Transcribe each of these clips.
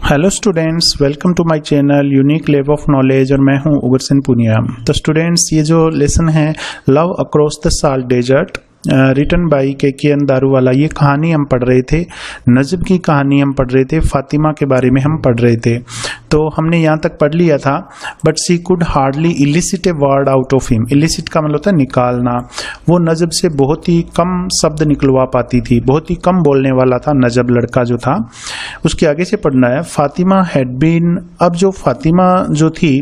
Hello students, welcome to my channel unique lab of knowledge और मैं हूं उग्रसेन पुनिया। तो स्टूडेंट्स, ये जो लेसन है love across the salt desert written by K N. Daruwalla, ये कहानी हम पढ़ रहे थे, नजब की कहानी हम पढ़ रहे थे, फातिमा के बारे में हम पढ़ रहे थे। तो हमने यहाँ तक पढ़ लिया था, but she could hardly elicit a word out of him. Elicit का मतलब होता है निकालना। वो नजब से बहुत ही कम शब्द निकलवा पाती थी, बहुत ही कम बोलने वाला था नजब लड़का जो था। उसके आगे से पढ़ना है फातिमा हैड बीन। अब जो फातिमा जो थी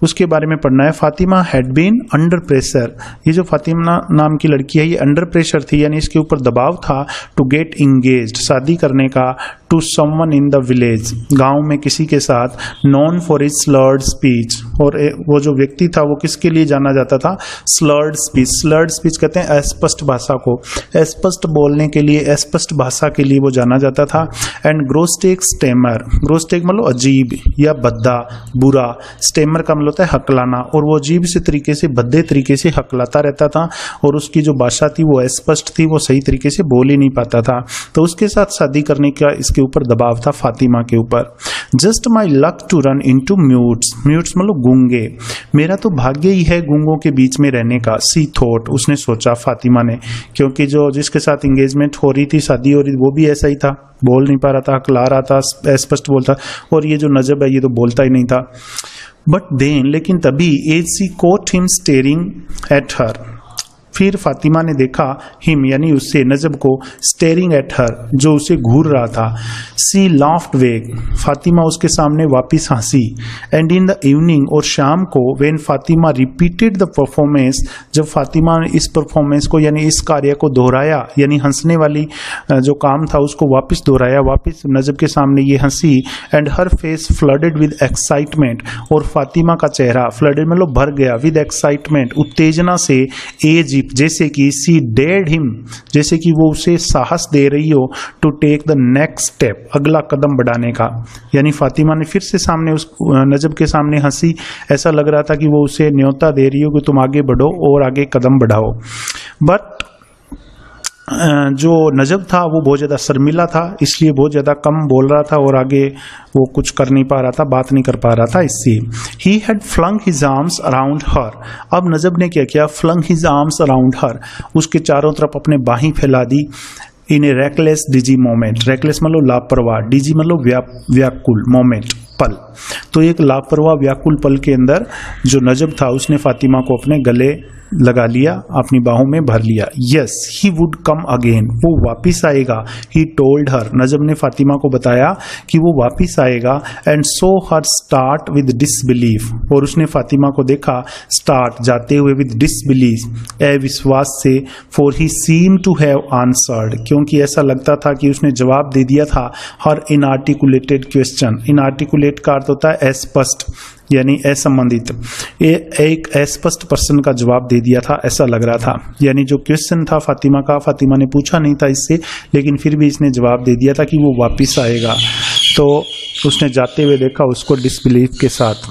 उसके बारे में पढ़ना है। Fatima had been under pressure. ये जो फातिमा नाम की लड़की है ये अंडर प्रेशर थी, यानी इसके ऊपर दबाव था टू गेट इंगेज्ड, शादी करने का, to someone in the village, गांव में किसी के साथ, known for his slurred speech. और वो जो व्यक्ति था वो किसके लिए जाना जाता था? Slurred speech. स्लर्ड स्पीच कहते हैं अस्पष्ट भाषा को, अस्पष्ट बोलने के लिए, अस्पष्ट भाषा के लिए वो जाना जाता था। And ग्रोस्टेक stammer. ग्रोस्टेक मतलब अजीब या भद्दा, बुरा। स्टेमर का मतलब होता है हकलाना, और वो अजीब से तरीके से, भद्दे तरीके से हकलाता रहता था, और उसकी जो भाषा थी वो अस्पष्ट थी, वो सही तरीके से बोल ही नहीं पाता था। तो उसके साथ शादी करने का इसके ऊपर दबाव था फातिमा के ऊपर। Just my luck to run into mutes. Mutes मतलब गूंगे। मेरा तो भाग्य ही है गूंगों के बीच में रहने का। सी थॉट, उसने सोचा, फातिमा ने, क्योंकि जो जिसके साथ एंगेजमेंट हो रही थी, शादी हो रही थी, वो भी ऐसा ही था, बोल नहीं पा रहा था, हकला रहा था, अस्पष्ट बोलता। और ये जो नजब है ये तो बोलता ही नहीं था। बट देन, लेकिन तभी, as she caught him staring at her, फिर फातिमा ने देखा हिम यानी उससे, नजब को, स्टेरिंग एट हर, जो उसे घूर रहा था। सी लाफ्ड वेग, फातिमा उसके सामने वापिस हंसी। एंड इन द इवनिंग, और शाम को, when Fatima repeated the performance, जब फातिमा ने इस परफॉर्मेंस को यानी इस कार्य को दोहराया, यानी हंसने वाली जो काम था उसको वापस दोहराया, वापस नजब के सामने ये हंसी। And her face flooded with excitement, और फातिमा का चेहरा, फ्लडेड मतलब भर गया, विद एक्साइटमेंट, उत्तेजना से, एज जैसे कि सी डेड हिम, जैसे कि वो उसे साहस दे रही हो, to take the next step, अगला कदम बढ़ाने का। यानी फातिमा ने फिर से सामने उस नजब के सामने हंसी, ऐसा लग रहा था कि वो उसे न्योता दे रही हो कि तुम आगे बढ़ो और आगे कदम बढ़ाओ। बट जो नजब था वो बहुत ज़्यादा शर्मिला था, इसलिए बहुत ज़्यादा कम बोल रहा था और आगे वो कुछ कर नहीं पा रहा था, बात नहीं कर पा रहा था। इससे ही had flung his arms around her. अब नजब ने क्या किया? Flung his arms around her, उसके चारों तरफ अपने बाहें फैला दी। In a reckless dizzy moment. Reckless मतलब लापरवाह, डिजी मतलब व्याकुल, मोमेंट पल। तो एक लापरवाह व्याकुल पल के अंदर जो नजब था उसने फातिमा को अपने गले लगा लिया, अपनी बाहों में भर लिया। Yes he would come again, वो वापिस आएगा। ही टोल्ड हर, नजब ने फातिमा को बताया कि वो वापिस आएगा। And so her start with disbelief, और उसने फातिमा को देखा स्टार्ट, जाते हुए, विद डिसबिलीफ, अविश्वास से। For he seem to have answered, क्योंकि ऐसा लगता था कि उसने जवाब दे दिया था हर इनआर्टिकुलेटेड क्वेश्चन। इनआर्टिकुलेट का अर्थ होता है अस्पष्ट यानी असंबंधित। एक अस्पष्ट पर्सन का जवाब दे दिया था, ऐसा लग रहा था। यानी जो क्वेश्चन था फातिमा का, फातिमा ने पूछा नहीं था इससे, लेकिन फिर भी इसने जवाब दे दिया था कि वो वापस आएगा। तो उसने जाते हुए देखा उसको डिसबिलीफ के साथ।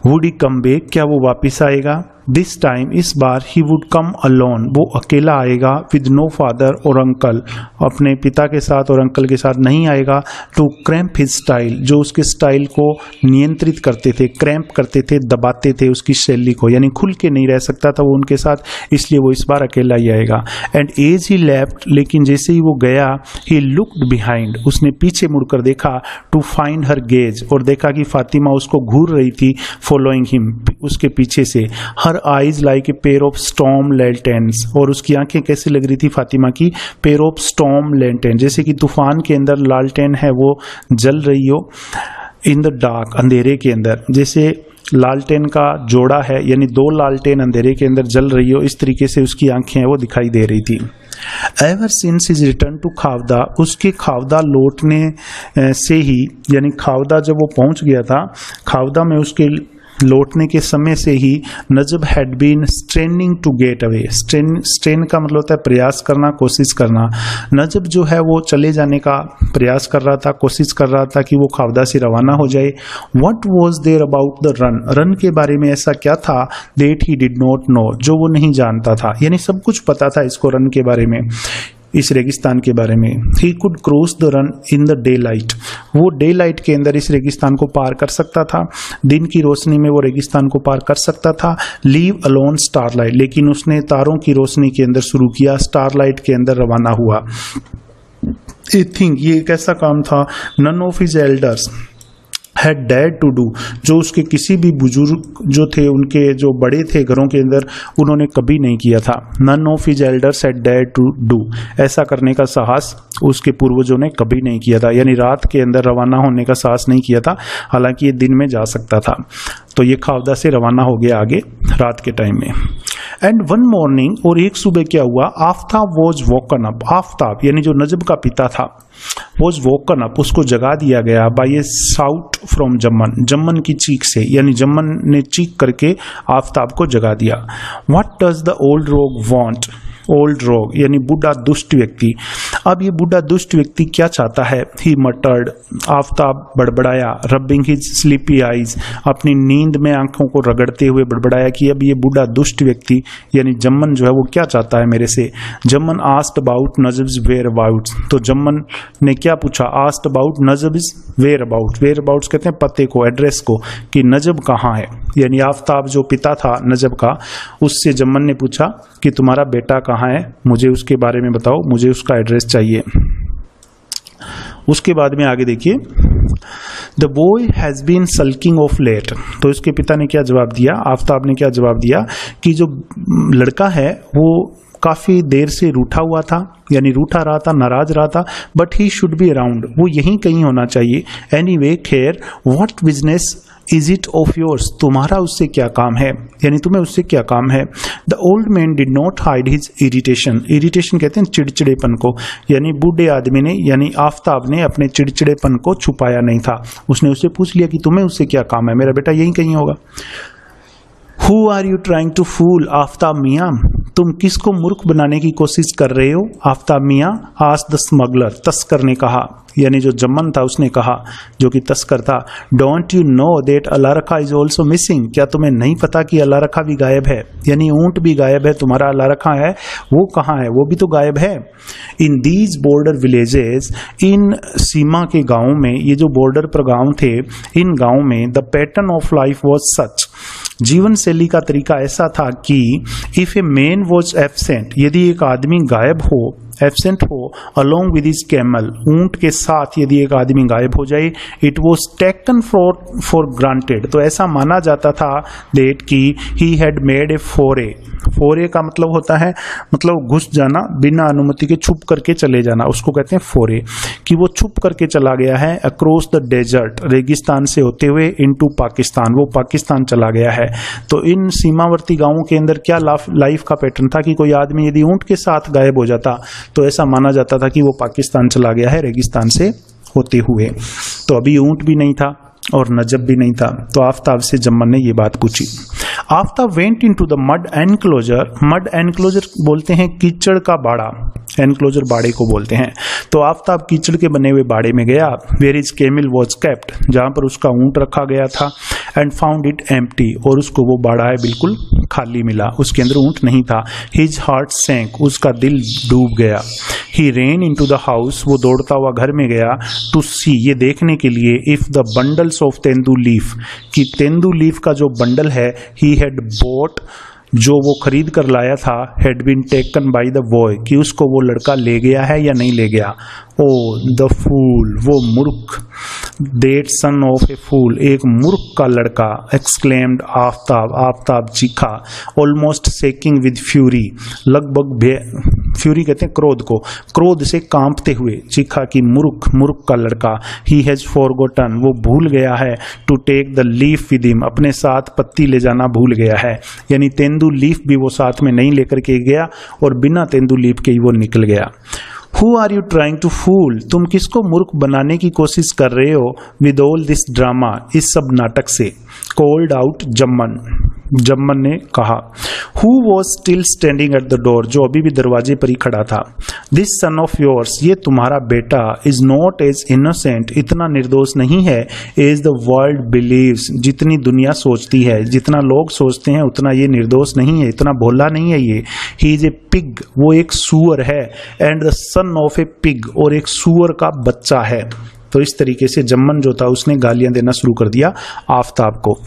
वुड ही कम बैक, क्या वो वापस आएगा? दिस टाइम, इस बार, ही वुड कम अलोन, वो अकेला आएगा। विद नो फादर और अंकल, अपने पिता के साथ और अंकल के साथ नहीं आएगा। टू क्रैम्प हिज स्टाइल, जो उसके स्टाइल को नियंत्रित करते थे, क्रैम्प करते थे, दबाते थे उसकी शैली को, यानी खुल के नहीं रह सकता था वो उनके साथ, इसलिए वो इस बार अकेला ही आएगा। एंड एज ही लेफ्ट, लेकिन जैसे ही वो गया, ही लुक्ड बिहाइंड, उसने पीछे मुड़कर देखा। टू फाइंड हर गेज, और देखा कि फातिमा उसको घूर रही थी, फॉलोइंग हिम, उसके पीछे से। Her eyes like a pair of storm lanterns, और उसकी आंखें कैसे लग रही थी फातिमा की? पेयर ऑफ स्टॉर्म लैंटर्न, जैसे कि तूफान के अंदर लालटेन है वो जल रही हो। इन द डार्क, अंधेरे के अंदर, जैसे लालटेन का जोड़ा है, यानी दो लालटेन अंधेरे के अंदर जल रही हो, इस तरीके से उसकी आंखें हैं वो दिखाई दे रही थी। Ever since his return to Khavda, उसके खावदा लौटने से ही, यानी खावदा जब वो पहुंच गया था, खावदा में उसके लौटने के समय से ही, Najab had been straining to get away. Strain का मतलब होता है प्रयास करना, कोशिश करना। नजब जो है वो चले जाने का प्रयास कर रहा था, कोशिश कर रहा था कि वो खावदा से रवाना हो जाए। What was there about the run, run के बारे में ऐसा क्या था, that he did not know, जो वो नहीं जानता था, यानी सब कुछ पता था इसको रन के बारे में। इस रेगिस्तान के बारे में। He could cross the run in the day light, वो डे लाइट के अंदर इस रेगिस्तान को पार कर सकता था, दिन की रोशनी में वो रेगिस्तान को पार कर सकता था। लीव अलोन स्टारलाइट, लेकिन उसने तारों की रोशनी के अंदर शुरू किया, स्टारलाइट के अंदर रवाना हुआ। आई थिंक ये एक ऐसा काम था none of his elders had dared to do, जो उसके किसी भी बुजुर्ग जो थे, उनके जो बड़े थे घरों के अंदर, उन्होंने कभी नहीं किया था। None of his elders had dared to do, ऐसा करने का साहस उसके पूर्वजों ने कभी नहीं किया था, यानी रात के अंदर रवाना होने का साहस नहीं किया था, हालांकि ये दिन में जा सकता था। तो ये खावदा से रवाना हो गया आगे रात के टाइम में। एंड वन मॉर्निंग, और एक सुबह क्या हुआ, Aftab was woken up, Aftab यानी जो नजब का पिता था, वॉज वोकन अप, उसको जगा दिया गया बाय ए साउट फ्रॉम जम्मन, जम्मन की चीख से, यानी जम्मन ने चीख करके आफ्ताब को जगा दिया। व्हाट डज द ओल्ड रोग वांट, ओल्ड रोग यानी बूढ़ा दुष्ट व्यक्ति। अब ये बूढ़ा दुष्ट व्यक्ति क्या चाहता है, ही मटर्ड, आफ्ताब बड़बड़ाया, रबिंग हिज स्लीपी आईज, अपनी नींद में आंखों को रगड़ते हुए बड़बड़ाया कि अब ये बूढ़ा दुष्ट व्यक्ति यानी जम्मन जो है वो क्या चाहता है मेरे से। Jamman asked about Najab's whereabouts, तो जम्मन ने क्या पूछा, asked about Najab's whereabouts, whereabouts कहते हैं पते को, एड्रेस को, कि नजब कहाँ है, यानी आफ्ताब जो पिता था नजब का, उससे जम्मन ने पूछा कि तुम्हारा बेटा कहाँ है, मुझे उसके बारे में बताओ, मुझे उसका एड्रेस चाहिए। उसके बाद में आगे देखिए, the boy has been sulking of late, तो इसके पिता ने क्या जवाब दिया, आफ्ताब ने क्या जवाब दिया कि जो लड़का है वो काफी देर से रूठा हुआ था, यानी रूठा रहा था, नाराज रहा था, but he should be around, वो यहीं कहीं होना चाहिए। एनीवे खैर, what business is it of yours, तुम्हारा उससे क्या काम है, यानी तुम्हें उससे क्या काम है। The old man did not hide his irritation, irritation कहते हैं चिड़चिड़ेपन को, यानी बूढ़े आदमी ने यानी आफ्ताब ने अपने चिड़चिड़ेपन को छुपाया नहीं था, उसने उससे पूछ लिया कि तुम्हें उससे क्या काम है, मेरा बेटा यहीं कहीं होगा। Who are you trying to fool Aftab Miyan, तुम किसको मूर्ख बनाने की कोशिश कर रहे हो आफ्ताब मियाँ। आस्क्ड द स्मगलर, तस्कर ने कहा, यानी जो जम्मन था उसने कहा, जो कि तस्कर था। Don't you know that Allarakha is also missing, क्या तुम्हें नहीं पता कि अलारखा भी गायब है, यानी ऊंट भी गायब है, तुम्हारा अलारखा है वो कहाँ है, वो भी तो गायब है। इन दीज बॉर्डर विलेजेस, इन सीमा के गाँव में, ये जो बॉर्डर पर गाँव थे, इन गाँव में the pattern of life was such, जीवन शैली का तरीका ऐसा था कि if a man was absent, यदि एक आदमी गायब हो, एब्सेंट हो, अलोंग विद हिज कैमल, ऊंट के साथ यदि एक आदमी गायब हो जाए, it was taken for granted, तो ऐसा माना जाता था दैट कि ही हैड मेड ए फोरे, फोरे का मतलब होता है मतलब घुस जाना, बिना अनुमति के छुप करके चले जाना, उसको कहते हैं फोरे, कि वो छुप करके चला गया है अक्रॉस द डेजर्ट, रेगिस्तान से होते हुए इनटू पाकिस्तान, वो पाकिस्तान चला गया है। तो इन सीमावर्ती गांवों के अंदर क्या लाइफ का पैटर्न था कि कोई आदमी यदि ऊंट के साथ गायब हो जाता तो ऐसा माना जाता था कि वो पाकिस्तान चला गया है रेगिस्तान से होते हुए। तो अभी ऊंट भी नहीं था और नजब भी नहीं था, तो आफ्ताब से जम्मन ने ये बात पूछी। Aftab went into the mud enclosure, mud enclosure बोलते हैं कीचड़ का बाड़ा, एनक्लोजर बाड़े को बोलते हैं। तो आफ्ताब कीचड़ के बने हुए बाड़े में गया, where is camel was kept, जहां पर उसका ऊंट रखा गया था, एंड फाउंड इट एम्प्टी, और उसको वो बाड़ा है बिल्कुल खाली मिला, उसके अंदर ऊंट नहीं था। हिज हार्ट सैंक, उसका दिल डूब गया। ही रेन इनटू द हाउस, वो दौड़ता हुआ घर में गया, टू सी, ये देखने के लिए, if the bundles of tendu leaf, कि तेंदू लीफ का जो बंडल है, ही हैड बोट, जो वो खरीद कर लाया था, had been taken by the boy, कि उसको वो लड़का ले गया है या नहीं ले गया। ओ द फूल, वो मूर्ख, दैट सन ऑफ ए फूल, एक मूर्ख का लड़का, एक्सक्लेम्ड आफ्ताब, आफ्ताब चीखा, ऑलमोस्ट शेकिंग विद फ्यूरी, लगभग फ्यूरी कहते हैं क्रोध को, क्रोध से कांपते हुए चीखा कि मूर्ख, मूर्ख का लड़का। ही हैज फॉरगॉटन, वो भूल गया है, to take the leaf with him, अपने साथ पत्ती ले जाना भूल गया है, यानी तेंदू लीफ भी वो साथ में नहीं लेकर के गया और बिना तेंदू लीफ के ही वो निकल गया। Who are you trying to fool, तुम किसको मूर्ख बनाने की कोशिश कर रहे हो, विद ऑल दिस ड्रामा, इस सब नाटक से। कॉल्ड आउट जम्मन, जम्मन ने कहा। Who was still standing at the door, जो अभी भी दरवाजे पर ही खड़ा था। दिस सन ऑफ योर्स, ये तुम्हारा बेटा, इज नॉट एज इनोसेंट, इतना निर्दोष नहीं है, एज द वर्ल्ड बिलीव्स, जितनी दुनिया सोचती है, जितना लोग सोचते हैं उतना ये निर्दोष नहीं है, इतना भोला नहीं है ये। ही इज ए पिग, वो एक सूअर है, and the son of A pig, और एक सूअर का बच्चा है। तो इस तरीके से जम्मन जो था उसने गालियां देना शुरू कर दिया आफताब को।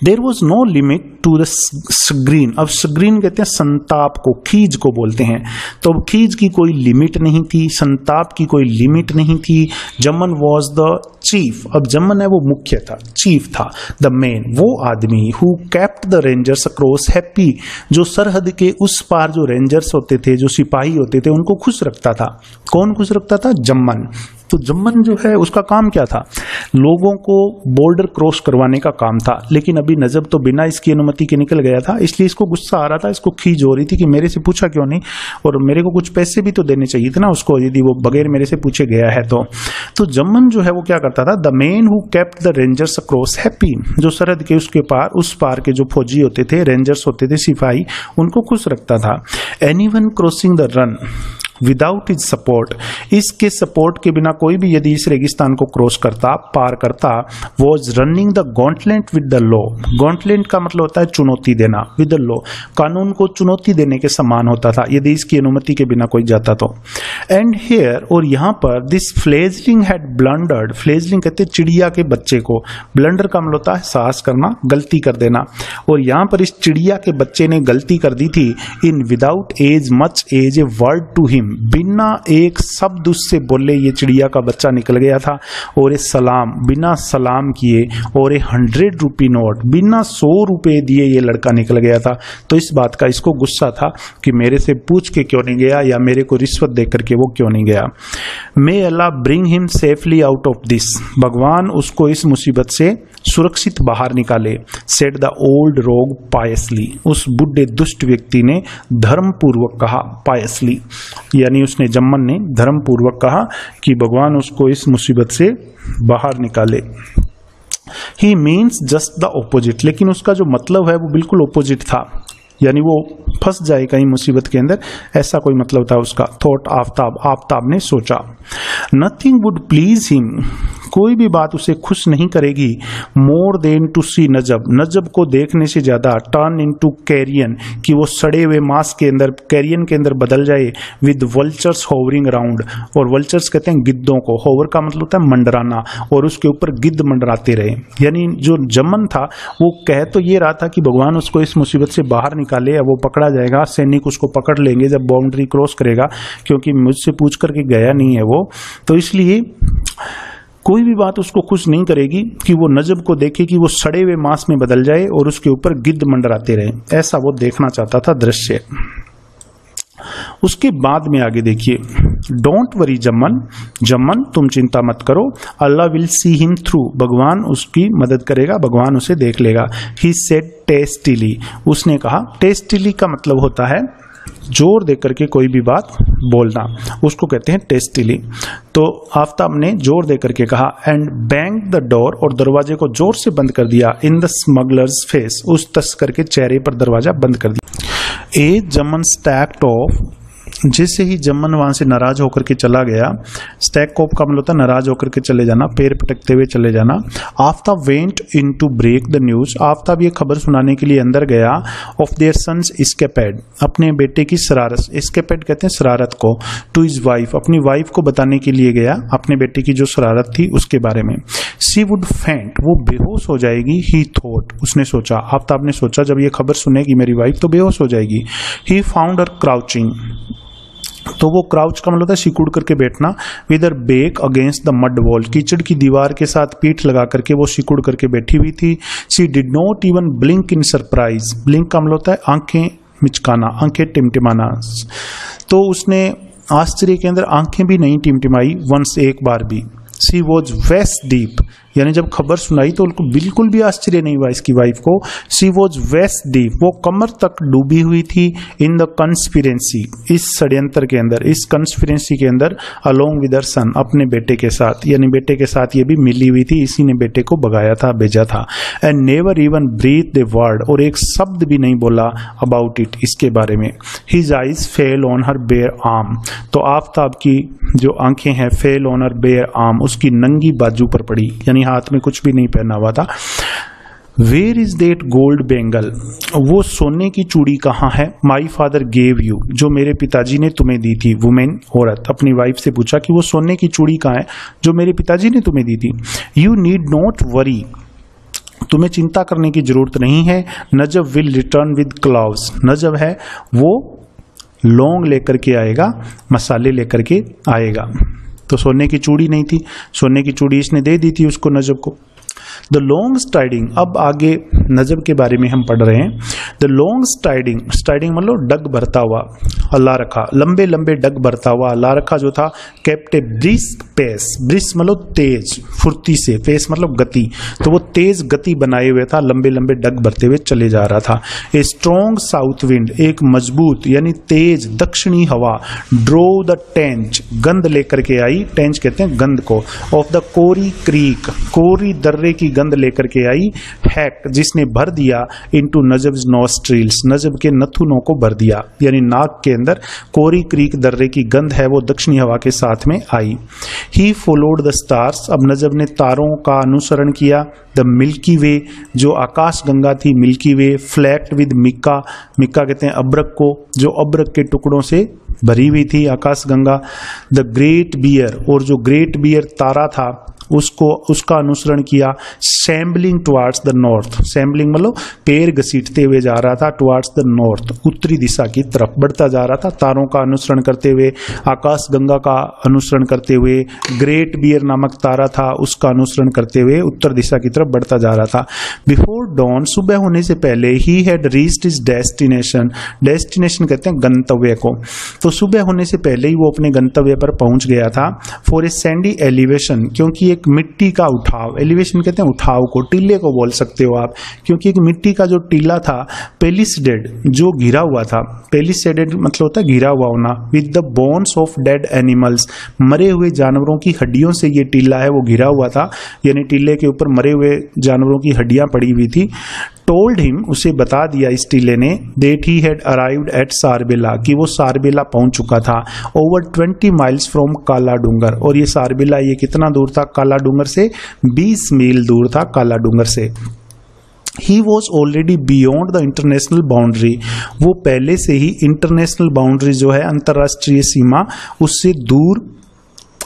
There was no limit to the chagrin, अब सग्रीन कहते हैं संताप को, खीज को बोलते हैं, तो अब खीज की कोई लिमिट नहीं थी, संताप की कोई लिमिट नहीं थी। जम्मन वॉज द चीफ, अब जम्मन है वो मुख्य था, चीफ था, द मेन, वो आदमी, who kept the rangers across happy, जो सरहद के उस पार जो रेंजर्स होते थे, जो सिपाही होते थे, उनको खुश रखता था। कौन खुश रखता था? जम्मन। तो जम्मन जो है उसका काम क्या था? लोगों को बॉर्डर क्रॉस करवाने का काम था। लेकिन अभी नजब तो बिना इसकी अनुमति के निकल गया था, इसलिए इसको गुस्सा आ रहा था, इसको खीज हो रही थी कि मेरे से पूछा क्यों नहीं, और मेरे को कुछ पैसे भी तो देने चाहिए थे ना उसको, यदि वो बगैर मेरे से पूछे गया है तो जम्मन जो है वो क्या करता था? The man who kept the rangers across happy, जो सरहद के उसके पार, उस पार के जो फौजी होते थे, रेंजर्स होते थे, सिपाही, उनको खुश रखता था। Anyone crossing the run without his support, इसके सपोर्ट के बिना कोई भी यदि इस रेगिस्तान को क्रॉस करता, पार करता, was running the gauntlet with the law. Gauntlet का मतलब होता है चुनौती देना, विद द लॉ, कानून को चुनौती देने के समान होता था यदि इसकी अनुमति के बिना कोई जाता तो। एंड हियर, और यहाँ पर, दिस फ्लेजलिंग हैड ब्लंडर्ड, फ्लेजलिंग कहते हैं चिड़िया के बच्चे को, ब्लंडर का मतलब होता है साहस करना, गलती कर देना, और यहाँ पर इस चिड़िया के बच्चे ने गलती कर दी थी। In without as much as a word to him, बिना एक शब्द उससे बोले ये चिड़िया का बच्चा निकल गया था, और ए सलाम, बिना सलाम किए, और ए 100 रुपी नोट, बिना 100 रुपए दिए ये लड़का निकल गया था। तो इस बात का इसको गुस्सा था कि मेरे से पूछ के क्यों नहीं गया, या मेरे को रिश्वत दे करके वो क्यों नहीं गया। May Allah bring him safely out of this, भगवान उसको इस मुसीबत से सुरक्षित बाहर निकाले। सेड द ओल्ड रोग पायसली, उस बुढ़े दुष्ट व्यक्ति ने धर्मपूर्वक कहा, पायसली यानी उसने, जम्मन ने धर्मपूर्वक कहा कि भगवान उसको इस मुसीबत से बाहर निकाले। ही मीन्स जस्ट द ऑपोजिट, लेकिन उसका जो मतलब है वो बिल्कुल ऑपोजिट था, यानी वो फंस जाए कहीं मुसीबत के अंदर, ऐसा कोई मतलब था उसका। थॉट आफ्ताब, आफ्ताब ने सोचा। नथिंग वुड प्लीज हिम, कोई भी बात उसे खुश नहीं करेगी। मोर देन टू सी नजब, नजब को देखने से ज्यादा, टर्न इनटू कैरियन, कि वो सड़े हुए मांस के अंदर, कैरियन के अंदर बदल जाए। विद वल्चर्स होवरिंग अराउंड, और वल्चर्स कहते हैं गिद्धों को, होवर का मतलब होता है मंडराना, और उसके ऊपर गिद्ध मंडराते रहे। यानी जो जम्मन था वो कह तो ये रहा था कि भगवान उसको इस मुसीबत से बाहर निकाले, या वो पकड़ा जाएगा, सैनिक उसको पकड़ लेंगे जब बाउंड्री क्रॉस करेगा, क्योंकि मुझसे पूछ करके गया नहीं है वो, तो इसलिए कोई भी बात उसको खुश नहीं करेगी कि वो नजब को देखे कि वो सड़े हुए मांस में बदल जाए और उसके ऊपर गिद्ध मंडराते रहे, ऐसा वो देखना चाहता था दृश्य। उसके बाद में आगे देखिए, डोंट वरी जम्मन, जम्मन तुम चिंता मत करो, अल्लाह विल सी हिम थ्रू, भगवान उसकी मदद करेगा, भगवान उसे देख लेगा। ही सेड टेस्टिली, उसने कहा, टेस्टिली का मतलब होता है जोर देकर के कोई भी बात बोलना, उसको कहते हैं टेस्टिली। तो आफ्ताब ने जोर देकर के कहा, एंड बैंग द डोर, और दरवाजे को जोर से बंद कर दिया। इन द स्मगलर्स फेस, उस तस्कर के चेहरे पर दरवाजा बंद कर दिया। ए जमन स्टैक्ड ऑफ, जैसे ही जम्मन वहां से नाराज होकर के चला गया, स्टैक कॉप का मतलब होता है नाराज होकर के चले जाना, पैर पटकते हुए चले जाना। Aftab went in to break the news, Aftab ये खबर सुनाने के लिए अंदर गया। ऑफ देयर सन्स एस्केपेड, अपने बेटे की शरारत, एस्केपेड कहते हैं शरारत को। टू हिज वाइफ, अपनी वाइफ को बताने के लिए गया अपने बेटे की जो शरारत थी उसके बारे में। शी वुड फेंट, वो बेहोश हो जाएगी। ही थॉट, उसने सोचा, आफ्ताब ने सोचा जब ये खबर सुनेगी मेरी वाइफ तो बेहोश हो जाएगी। ही फाउंड हर क्राउचिंग, तो वो क्राउच का मतलब होता है सिकुड़ करके बैठना। With her back against the mud wall, कीचड़ की दीवार के साथ पीठ लगा करके वो सिकुड़ करके बैठी हुई थी। She did not even blink in surprise, blink का मतलब होता है आंखें मिचकाना, आंखें टिमटिमाना। तो उसने आश्चर्य के अंदर आंखें भी नहीं टिमटिमाई, वंस एक बार भी। शी वॉज वेस्ट डीप, यानी जब खबर सुनाई तो उनको बिल्कुल भी आश्चर्य नहीं हुआ इसकी वाइफ को। शी वॉज वेस्ट डीप, वो कमर तक डूबी हुई थी इन द कंस्पिरेंसी, इस षड्यंत्र के अंदर, इस कंस्पिरेंसी के अंदर, अलोंग विद हर सन, अपने बेटे के साथ, यानी बेटे के साथ ये भी मिली हुई थी, इसी ने बेटे को भगाया था, भेजा था। And never even breathe the word, और एक शब्द भी नहीं बोला अबाउट इट, इसके बारे में। His eyes fell on her bare arm, तो आफताब की जो आंखें हैं fell on her bare arm, उसकी नंगी बाजू पर पड़ी, यानी हाथ में कुछ भी नहीं पहना हुआ था। Where is that gold bangle, वो सोने की चूड़ी कहाँ है? माई फादर गेव यू, जो मेरे पिताजी ने तुम्हें दी थी। वुमेन, औरत, अपनी वाइफ से पूछा कि वो सोने की चूड़ी कहाँ है जो मेरे पिताजी ने तुम्हें दी थी। यू नीड नॉट वरी, तुम्हें चिंता करने की जरूरत नहीं है। नजब विल रिटर्न विद क्लाउज, नजब है वो लौंग लेकर के आएगा, मसाले लेकर के आएगा। तो सोने की चूड़ी नहीं थी, सोने की चूड़ी इसने दे दी थी उसको, नजब को। द लॉन्ग स्ट्राइडिंग, अब आगे नजब के बारे में हम पढ़ रहे हैं। द लॉन्ग स्ट्राइडिंग, स्ट्राइडिंग मतलब डग भरता हुआ, अल्लाह रखा, लंबे लंबे डग भरता हुआ अल्लाह रखा जो था। Kept a brisk pace, brisk मतलब तेज, फुर्ती से, पेस मतलब गति, तो वो तेज गति बनाए हुए था, लंबे लंबे डग भरते हुए चले जा रहा था। ए स्ट्रॉन्ग साउथ विंड, एक मजबूत यानी तेज दक्षिणी हवा, ड्रो द टेंच, गंध लेकर के आई, टेंच कहते हैं गंध को, ऑफ द कोरी क्रीक, कोरी दर्रे की गंध लेकर के आई। हैक, जिसने भर दिया इनटू नजब्स नॉस्ट्रिल्स, नजब के नथुनों को भर दिया, यानी नाक के अंदर कोरी क्रीक दर्रे की गंध है वो दक्षिणी हवा के साथ में आई। ही फॉलोड द स्टार्स, अब नजब ने तारों का अनुसरण किया। द मिल्की वे, जो आकाश गंगा थी milky way. फ्लैक्ट with Mika, Mika कहते हैं अब्रक को, जो अब्रक के टुकड़ों से भरी हुई थी आकाश गंगा। द ग्रेट बियर, और जो ग्रेट बियर तारा था उसको, उसका अनुसरण किया। सैम्बलिंग टुवार्ड्स द नॉर्थ, सैम्बलिंग मतलब पैर घसीटते हुए जा रहा था, टुवार्ड्स द नॉर्थ, उत्तरी दिशा की तरफ बढ़ता जा रहा था, तारों का अनुसरण करते हुए, आकाश गंगा का अनुसरण करते हुए, ग्रेट बियर नामक तारा था उसका अनुसरण करते हुए उत्तर दिशा की तरफ बढ़ता जा रहा था। बिफोर डॉन, सुबह होने से पहले, he had reached his destination, destination कहते हैं गंतव्य को, तो सुबह होने से पहले ही वो अपने गंतव्य पर पहुंच गया था। फॉर ए सैंडी एलिवेशन, क्योंकि एक मिट्टी का उठाव, एलिवेशन कहते हैं उठाव को, टीले को बोल सकते हो आप, क्योंकि एक मिट्टी का जो टीला था, पेलिसडेड जो घिरा हुआ था, पेलिसडेड मतलब होता है घिरा हुआ होना, with the bones of dead animals, मरे हुए जानवरों की हड्डियों से ये टीला है वो घिरा हुआ था, यानी टीले के ऊपर मरे हुए जानवरों की हड्डियां पड़ी हुई थी। टोल्ड हिम, उसे बता दिया इस टीले ने, that he had arrived at Sarbela, कि वो सारबेला पहुंच चुका था। ओवर 20 माइल्स फ्रॉम काला डूंगर, और ये सारबेला ये कितना दूर था काला डूंगर से? 20 मील दूर था काला डूंगर से। He was already beyond the international boundary, वो पहले से ही इंटरनेशनल बाउंड्री जो है अंतर्राष्ट्रीय सीमा, उससे दूर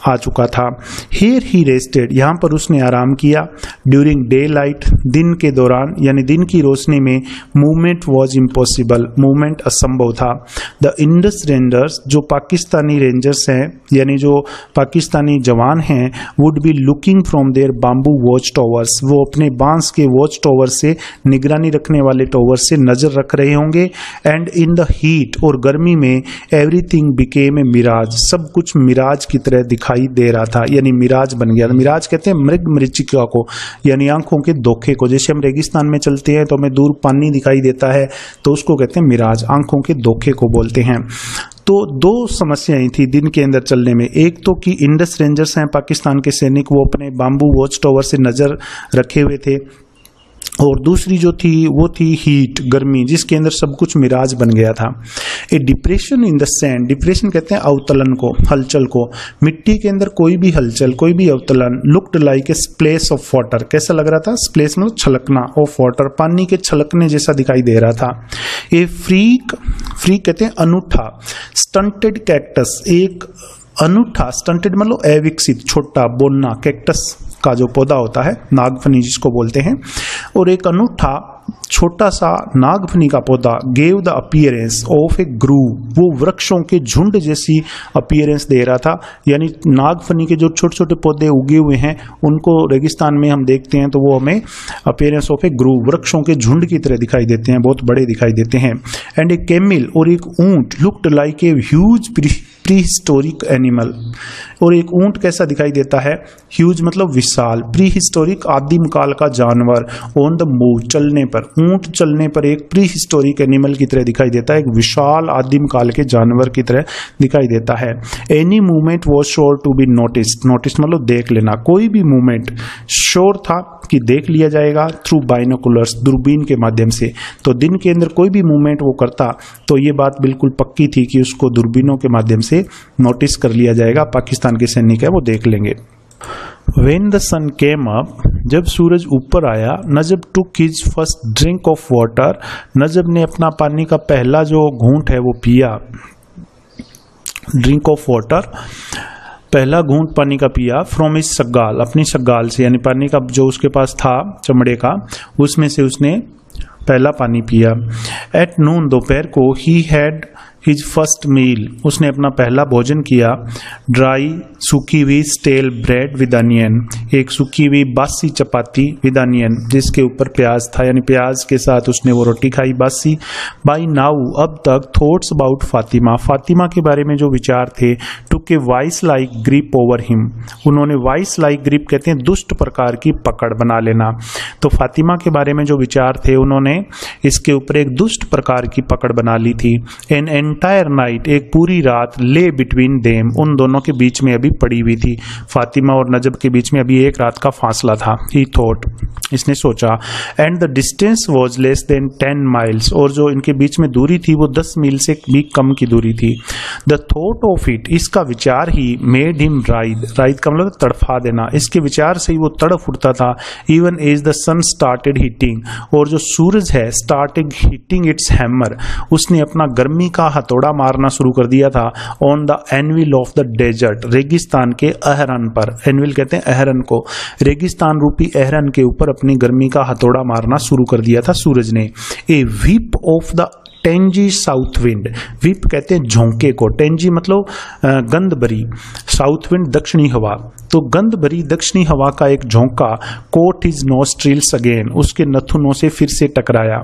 आ चुका था। हियर ही रेस्टेड, यहाँ पर उसने आराम किया। ड्यूरिंग डे लाइट, दिन के दौरान यानी दिन की रोशनी में, मूवमेंट वॉज इम्पॉसिबल, मूवमेंट असंभव था। द इंडस रेंजर्स, जो पाकिस्तानी रेंजर्स हैं यानी जो पाकिस्तानी जवान हैं, would be looking from their bamboo watch towers, वो अपने बांस के वॉच टॉवर से, निगरानी रखने वाले टॉवर से नजर रख रहे होंगे। एंड इन द हीट, और गर्मी में, एवरीथिंग बिकेम ए मिराज, सब कुछ मिराज की तरह दिखाई दे रहा था, यानी मिराज बन गया। मिराज कहते हैं मृग मरीचिका को, यानी आंखों के धोखे को, जैसे हम रेगिस्तान में चलते हैं तो हमें दूर पानी दिखाई देता है, तो उसको कहते हैं मिराज, आंखों के धोखे को बोलते हैं। तो दो समस्याएं थी दिन के अंदर चलने में, एक तो कि इंडस रेंजर्स हैं पाकिस्तान के सैनिक, वो अपने बाम्बू वॉच टावर से नजर रखे हुए थे, और दूसरी जो थी वो थी हीट, गर्मी, जिसके अंदर सब कुछ मिराज बन गया था। A depression in the sand, depression कहते हैं अवतलन को, हलचल को, मिट्टी के अंदर कोई भी हलचल, कोई भी अवतलन। Looked like a splash of water, कैसा लग रहा था? स्प्लेश मतलब छलकना, ऑफ वाटर, पानी के छलकने जैसा दिखाई दे रहा था। ए फ्रीक, फ्रीक कहते हैं अनूठा। स्टंटेड कैक्टस, एक अनूठा, स्टंटेड मतलब अविकसित, छोटा, बोलना, कैक्टस का जो पौधा होता है, नागफनी जिसको बोलते हैं, और एक अनूठा छोटा सा नागफनी का पौधा, gave the appearance of A groove, वो वृक्षों के झुंड जैसी अपीयरेंस दे रहा था, यानी नागफनी के जो छोटे छोटे पौधे उगे हुए हैं उनको रेगिस्तान में हम देखते हैं तो वो हमें अपीयरेंस ऑफ ए ग्रूव, वृक्षों के झुंड की तरह दिखाई देते हैं, बहुत बड़े दिखाई देते हैं। एंड ए कैमिल, और एक ऊंट, looked like a huge pre historic animal. और एक ऊंट कैसा दिखाई देता है? ह्यूज मतलब विशाल, प्री हिस्टोरिक आदिम काल का जानवर, ऑन द मूव चलने पर, ऊंट चलने पर एक प्री हिस्टोरिक एनिमल की तरह दिखाई देता है, एक विशाल आदिम काल के जानवर की तरह दिखाई देता है। Any movement was sure to be noticed, notice मतलब देख लेना, कोई भी मूवमेंट श्योर था कि देख लिया जाएगा थ्रू बाइनोकुलर्स, दूरबीन के माध्यम से। तो दिन के अंदर कोई भी मूवमेंट वो करता तो ये बात बिल्कुल पक्की थी कि उसको दूरबीनों के माध्यम से नोटिस कर लिया जाएगा, पाकिस्तान के सैनिक है वो देख लेंगे। When the sun came up, जब सूरज ऊपर आया, नजब took his first drink of water, नजब ने अपना पानी का पहला जो घूंट है वो पिया, ड्रिंक ऑफ वाटर, पहला घूंट पानी का पिया, फ्रॉम हिज शगाल, अपनी शगाल से, यानी पानी का जो उसके पास था चमड़े का, उसमें से उसने पहला पानी पिया। एट नून, दोपहर को, he had his first meal, उसने अपना पहला भोजन किया, ड्राई सूखी हुई स्टेल ब्रेड विद अनियन, एक सूखी हुई बासी चपाती विद अनियन जिसके ऊपर प्याज था, यानी प्याज के साथ उसने वो रोटी खाई बासी। बाई नाउ, अब तक, थॉट्स अबाउट फातिमा, फातिमा के बारे में जो विचार थे, took a vice like grip over him, उन्होंने वाइस लाइक ग्रिप कहते हैं दुष्ट प्रकार की पकड़ बना लेना। तो फातिमा के बारे में जो विचार थे उन्होंने इसके ऊपर एक दुष्ट प्रकार की पकड़ बना ली थी। एन एंटायर नाइट, एक पूरी रात, ले बिटवीन देम, उन दोनों के बीच में अभी पड़ी हुई थी, फातिमा और नजब के बीच में अभी एक रात का फासला था। ही थॉट, इसने सोचा, and the distance was less than 10 miles, और जो इनके बीच में दूरी थी वो 10 मील से भी कम की दूरी थी। द थॉट ऑफ इट, इसका विचार ही, मेड हिम राइद, राइद का मतलब तड़फा देना, इसके विचार से ही वो तड़फ उठता था। Even as the sun started heating, और जो सूरज है स्टार्टेड हीटिंग इट्स हैमर, उसने अपना गर्मी का हथौड़ा मारना शुरू कर दिया था, on the anvil of the desert, रेगिस्तान के अहरन पर, एनविल कहते हैं अहरन को, रेगिस्तान रूपी अहरन के ऊपर अपनी गर्मी का हथौड़ा मारना शुरू कर दिया था सूरज ने। A whip of the tangy south wind, whip कहते हैं झोंके को, टेंजी मतलब गंध भरी, साउथ विंड दक्षिणी हवा, तो गंध भरी दक्षिणी हवा का एक झोंका, कोट हिज नोस्ट्रिल्स अगेन, उसके नथुनों से फिर से टकराया।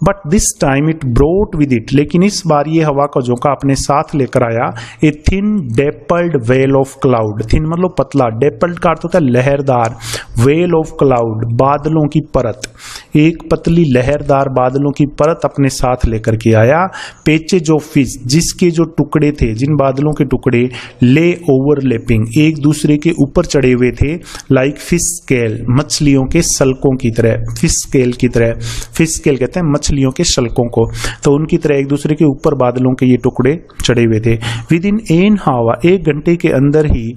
But this time it brought with it, लेकिन इस बार ये हवा का झोंका अपने साथ लेकर आया, a thin dappled veil of cloud, thin मतलब पतला, डेपल्ड का अर्थ होता है लहरदार, वेल ऑफ क्लाउड बादलों की परत, एक पतली लहरदार बादलों की परत अपने साथ लेकर के आया। पेचेज ऑफ फिश, जिसके जो टुकड़े थे, जिन बादलों के टुकड़े, ले ओवरलैपिंग, एक दूसरे के ऊपर चढ़े हुए थे, लाइक फिश स्केल, मछलियों के सल्कों की तरह, फिश स्केल की तरह, फिश स्केल कहते हैं मछलियों के सल्कों को, तो उनकी तरह एक दूसरे के ऊपर बादलों के ये टुकड़े चढ़े हुए थे। विद इन एन हावर, एक घंटे के अंदर ही,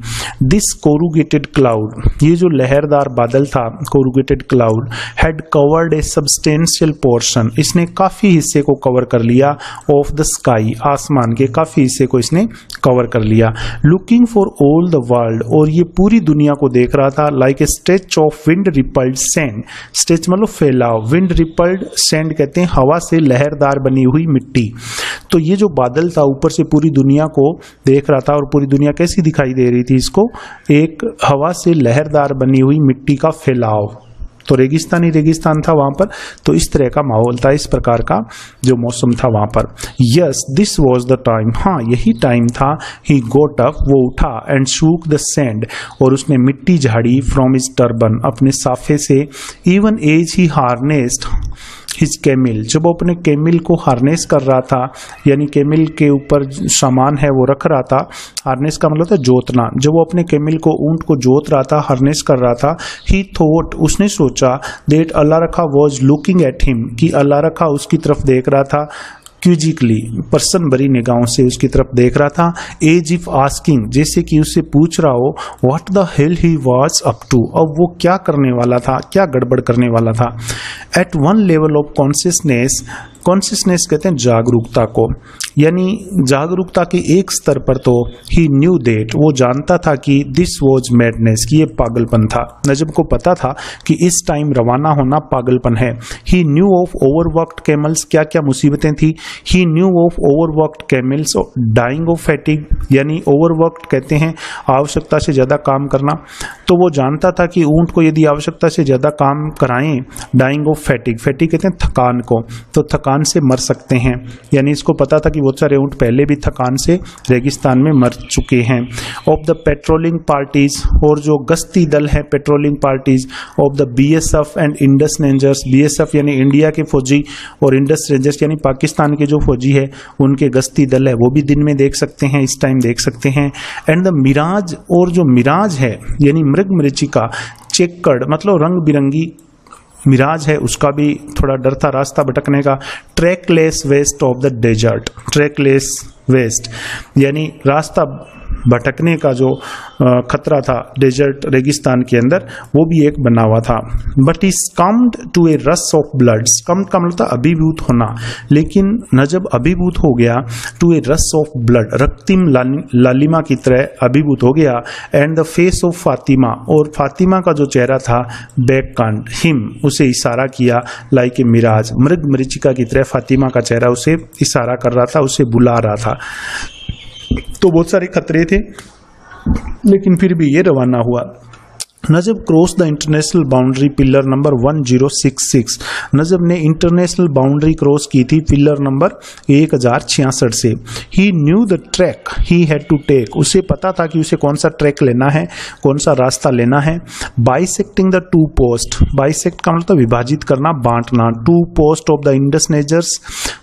दिस कोरुगेटेड क्लाउड, ये जो लहरदार बादल था, corrugated cloud, had covered A substantial portion, इसने काफी हिस्से को कवर कर लिया, ऑफ द स्काई, आसमान के काफी हिस्से को इसने कवर कर लिया। Looking for all the world, और ये पूरी दुनिया को देख रहा था, like a stretch of wind rippled sand, stretch मतलब फैलाव, विंड रिपल्ड सैंड कहते हैं हवा से लहरदार बनी हुई मिट्टी। तो ये जो बादल था ऊपर से पूरी दुनिया को देख रहा था, और पूरी दुनिया कैसी दिखाई दे रही थी इसको, एक हवा से लहरदार बनी हुई मिट्टी का फैलाव, तो रेगिस्तान था वहां पर, तो इस तरह का माहौल था, इस प्रकार का जो मौसम था वहां पर। Yes this was the time, हाँ यही टाइम था। ही गोट अप, वो उठा, एंड शूक द सैंड, और उसने मिट्टी झाड़ी, फ्रॉम हिज टर्बन, अपने साफे से। Even as he harnessed his camel, जब वो अपने कैमिल को हार्नेस कर रहा था, यानी कैमिल के ऊपर सामान है वो रख रहा था, हार्नेस का मतलब था जोतना, जब वो अपने कैमिल को, ऊंट को जोत रहा था, हार्नेस कर रहा था, ही थॉट, उसने सोचा, दैट अल्लाह रखा वॉज लुकिंग एट हिम, कि अल्लाह रखा उसकी तरफ देख रहा था, क्यूजिकली, पर्सन भरी निगाहों से उसकी तरफ देख रहा था। एज इफ आस्किंग, जैसे कि उससे पूछ रहा हो, what the hell he was up to, अब वो क्या करने वाला था, क्या गड़बड़ करने वाला था। At one level of consciousness, consciousness कहते हैं जागरूकता को, यानी जागरूकता के एक स्तर पर, तो ही न्यू दैट, वो जानता था कि दिस वाज मैडनेस, कि ये पागलपन था। नजब को पता था कि इस टाइम रवाना होना पागलपन है। He knew of overworked camels, क्या क्या मुसीबतें थी। He knew of overworked camels dying of fatigue, यानी ओवरवर्क्ड कहते हैं आवश्यकता से ज्यादा काम करना, तो वो जानता था कि ऊंट को यदि आवश्यकता से ज्यादा काम कराएं, डाइंग ऑफ फैटिग, फैटिग कहते हैं थकान को, तो थकान थकान से मर सकते हैं, यानी इसको पता था कि बहुत सारे ऊँट पहले भी थकान से रेगिस्तान में मर चुके हैं। ऑफ द पेट्रोलिंग पार्टीज, और जो गश्ती दल है patrolling parties of the BSF and Indus rangers, BSF यानी इंडिया के फौजी और इंडस रेंजर्स यानी पाकिस्तान के जो फौजी है उनके गश्ती दल है, वो भी दिन में देख सकते हैं, इस टाइम देख सकते हैं। एंड द मिराज, और जो मिराज है यानी मृगमरीचिका, चेकर्ड मतलब रंग बिरंगी मिराज है, उसका भी थोड़ा डर था रास्ता भटकने का। Trackless waste of the desert, trackless waste यानी रास्ता भटकने का जो खतरा था डेजर्ट रेगिस्तान के अंदर, वो भी एक बना हुआ था। बट ही स्कम्ड टू ए रस ऑफ ब्लड, स्कम्ड का मतलब अभिभूत होना, लेकिन न जब अभिभूत हो गया टू ए रस ऑफ ब्लड, रक्तिम लालिमा की तरह अभिभूत हो गया। And the face of Fatima, और फातिमा का जो चेहरा था बैक कांड हिम, उसे इशारा किया लाइक ए मिराज, मृग मरीचिका की तरह फातिमा का चेहरा उसे इशारा कर रहा था, उसे बुला रहा था। तो बहुत सारे खतरे थे, लेकिन फिर भी ये रवाना हुआ। Najab cross the international boundary pillar number 1066, Najab ने इंटरनेशनल बाउंड्री क्रॉस की थी पिलर नंबर 1066 से। He knew the track he had to take, उसे पता था कि उसे कौन सा ट्रैक लेना है, कौन सा रास्ता लेना है। Bisecting the two post, bisect का मतलब विभाजित करना, बांटना। Two post of the Indus Rangers,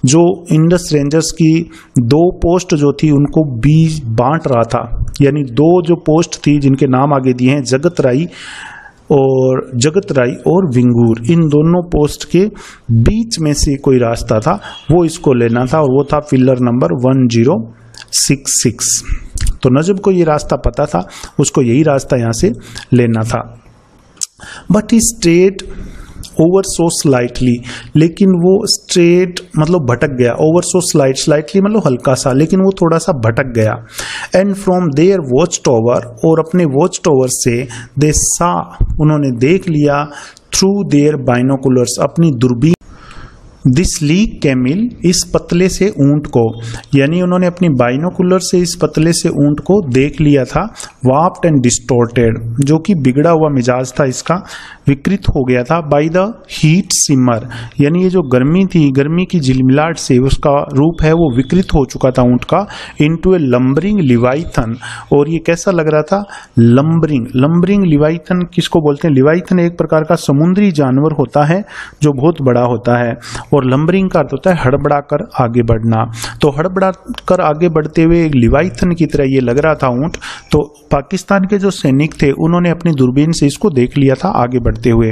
जो इंडस रेंजर्स की दो पोस्ट जो थी उनको बीच बांट रहा था, यानी दो जो पोस्ट थी जिनके नाम आगे दिए हैं जगत राई और विंगूर, इन दोनों पोस्ट के बीच में से कोई रास्ता था, वो इसको लेना था, और वो था पिलर नंबर 1066। तो नजब को ये रास्ता पता था, उसको यही रास्ता यहां से लेना था। But he straight over so slightly, लेकिन वो स्ट्रेट मतलब भटक गया, ओवर सो स्लाइटली मतलब हल्का सा, लेकिन वो थोड़ा सा भटक गया। And from their watch tower, और अपने वॉच टॉवर से दे सा, उन्होंने देख लिया थ्रू देयर बाइनोकुलर्स, अपनी दूरबीन, दिस लीक कैमिल, इस पतले से ऊंट को, यानी उन्होंने अपनी बाइनोकुलर से इस पतले से ऊंट को देख लिया था। वाप्ड एंड डिस्टोर्टेड, जो कि बिगड़ा हुआ मिजाज था इसका, विकृत हो गया था। बाय द हीट सिमर, यानी ये जो गर्मी थी, गर्मी की झिलमिलाहट से उसका रूप है वो विकृत हो चुका था ऊंट का। इनटू ए लंबरिंग लिवाइथन, और ये कैसा लग रहा था, लंबरिंग लिवाइथन किसको बोलते हैं, लिवाइथन एक प्रकार का समुद्री जानवर होता है जो बहुत बड़ा होता है, और लंबरिंग का अर्थ होता है हड़बड़ा कर आगे बढ़ना। तो हड़बड़ा कर आगे बढ़ते हुए एक लिवाइथन की तरह ये लग रहा था ऊंट। तो पाकिस्तान के जो सैनिक थे उन्होंने अपनी दूरबीन से इसको देख लिया था आगे बढ़ते हुए।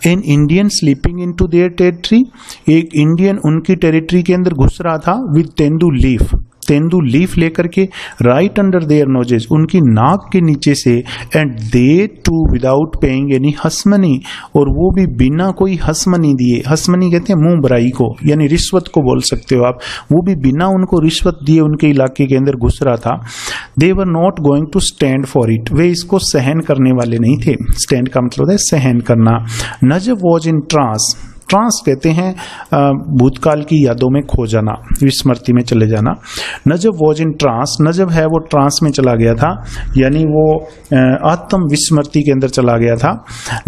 An Indian sleeping into their territory, एक इंडियन उनकी टेरिटरी के अंदर घुस रहा था विद तेंदू लीफ लेकर के, राइट अंडर देयर नोजेस, उनकी नाक के नीचे से। And they too without paying any hush money, और वो भी बिना कोई हसमनी दिए, हसमनी कहते हैं मुंह बराई को, यानी रिश्वत को बोल सकते हो आप, वो भी बिना उनको रिश्वत दिए उनके इलाके के अंदर घुस रहा था। They were not going to stand for it, वे इसको सहन करने वाले नहीं थे। स्टैंड का मतलब है सहन करना। नजब वॉज इन ट्रांस, ट्रांस कहते हैं भूतकाल की यादों में खो जाना, विस्मृति में चले जाना। नजब वॉज इन ट्रांस, नजब है वो ट्रांस में चला गया था, यानी वो आत्म विस्मृति के अंदर चला गया था।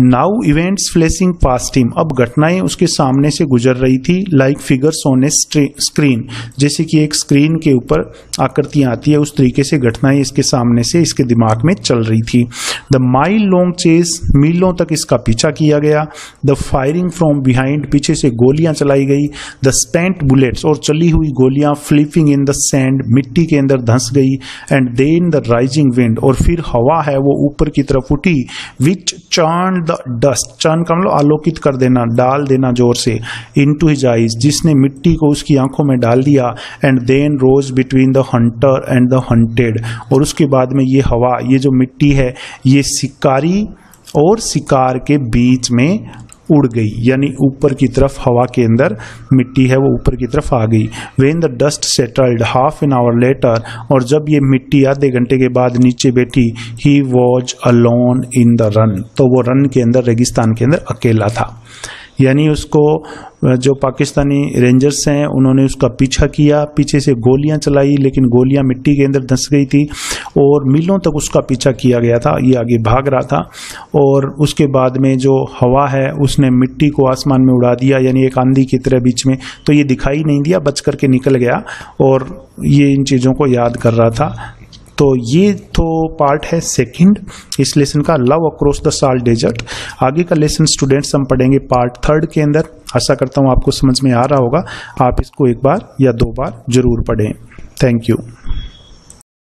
Now events flashing past him, अब घटनाएं उसके सामने से गुजर रही थी। Like figures on A screen, जैसे कि एक स्क्रीन के ऊपर आकृतियां आती है, उस तरीके से घटनाएं इसके सामने से इसके दिमाग में चल रही थी। द माइल लॉन्ग चेस, मीलों तक इसका पीछा किया गया। द फायरिंग फ्रॉम बिहाइंड, पीछे से गोलियां चलाई गई। द स्पेंट बुलेट्स, और चली हुई गोलियां फ्लिपिंग इन द सैंड, मिट्टी के अंदर धंस गई। And then the rising wind, और फिर हवा है वो ऊपर की तरफ उठी। Which churn the dust, churn का मतलब आलोकित कर देना, डाल देना जोर से। इनटू हिज आईज, जिसने मिट्टी को उसकी आंखों में डाल दिया। And then rose between the hunter and the hunted, और उसके बाद में ये हवा, ये जो मिट्टी है, ये शिकारी और शिकार के बीच में उड़ गई, यानी ऊपर की तरफ हवा के अंदर मिट्टी है वो ऊपर की तरफ आ गई। When the dust settled half an hour later, और जब ये मिट्टी आधे घंटे के बाद नीचे बैठी, he was alone in the run, तो वो रन के अंदर, रेगिस्तान के अंदर अकेला था। यानी उसको जो पाकिस्तानी रेंजर्स हैं उन्होंने उसका पीछा किया, पीछे से गोलियां चलाई, लेकिन गोलियां मिट्टी के अंदर धंस गई थी और मीलों तक उसका पीछा किया गया था। ये आगे भाग रहा था और उसके बाद में जो हवा है उसने मिट्टी को आसमान में उड़ा दिया, यानी एक आंधी की तरह बीच में, तो ये दिखाई नहीं दिया, बच करके निकल गया और ये इन चीज़ों को याद कर रहा था। तो ये तो पार्ट है सेकंड इस लेसन का, love across the salt desert. आगे का लेसन स्टूडेंट्स हम पढ़ेंगे पार्ट थर्ड के अंदर। आशा करता हूँ आपको समझ में आ रहा होगा। आप इसको एक बार या 2 बार जरूर पढ़ें। Thank you.